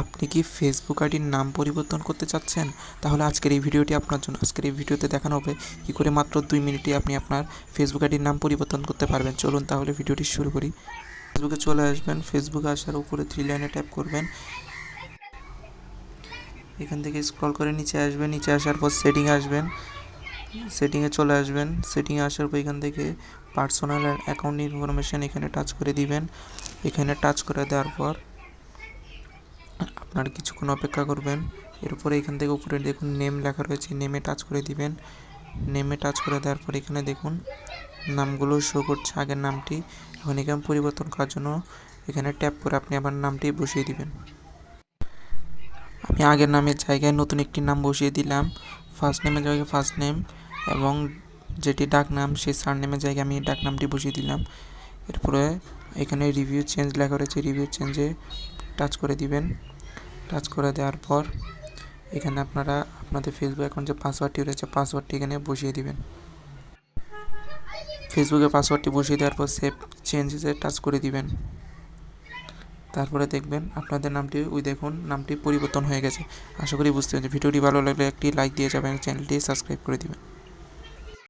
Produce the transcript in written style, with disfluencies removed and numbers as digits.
আপনি কি ফেসবুক আইডির নাম পরিবর্তন করতে চাচ্ছেন? তাহলে আজকের এই ভিডিওটি আপনার জন্য। আজকের এই ভিডিওতে দেখানো হবে কী করে মাত্র 2 মিনিটে আপনি আপনার ফেসবুক আইডির নাম পরিবর্তন করতে পারবেন। চলুন তাহলে ভিডিওটি শুরু করি। ফেসবুকে চলে আসবেন, ফেসবুকে আসার উপরে 3 লাইনে ট্যাপ করবেন। এখান থেকে স্ক্রল করে নিচে আসবেন, নিচে আসার পর আসবেন, সেটিংয়ে চলে আসবেন। সেটিংয়ে আসার পর এখান থেকে পার্সোনাল অ্যাকাউন্ট ইনফরমেশন এখানে টাচ করে দিবেন। এখানে টাচ করে দেওয়ার পর আপনার কিছুক্ষণ অপেক্ষা করবেন। এরপরে এখান থেকে উপরে দেখুন নেম লেখা রয়েছে, নেমে টাচ করে দিবেন। নেমে টাচ করে দেওয়ার পর এখানে দেখুন নামগুলো শো করছে, আগের নামটি। এখন এখানে পরিবর্তন করার জন্য এখানে ট্যাপ করে আপনি আবার নামটি বসিয়ে দিবেন। আমি আগের নামের জায়গায় নতুন একটি নাম বসিয়ে দিলাম। ফার্স্ট নেমের জায়গায় ফার্স্ট নেম এবং যেটি ডাক নাম সেই সারনেমের জায়গায় আমি ডাক নামটি বসিয়ে দিলাম। এরপরে এখানে রিভিউ চেঞ্জ লেখা রয়েছে, রিভিউ চেঞ্জে টাচ করে দিবেন। টাচ করে দেওয়ার পর এখানে আপনারা আপনাদের ফেসবুক অ্যাকাউন্ট যে পাসওয়ার্ডটি রয়েছে পাসওয়ার্ডটি এখানে বসিয়ে দিবেন। ফেসবুকে পাসওয়ার্ডটি বসিয়ে দেওয়ার পর সেভ চেঞ্জেসে টাচ করে দিবেন। তারপরে দেখবেন আপনাদের নামটি দেখুন নামটি পরিবর্তন হয়ে গেছে। আশা করি বুঝতে পেরেছেন। ভিডিওটি ভালো লাগলে একটি লাইক দিয়ে যাবেন, চ্যানেলটি সাবস্ক্রাইব করে দিবেন।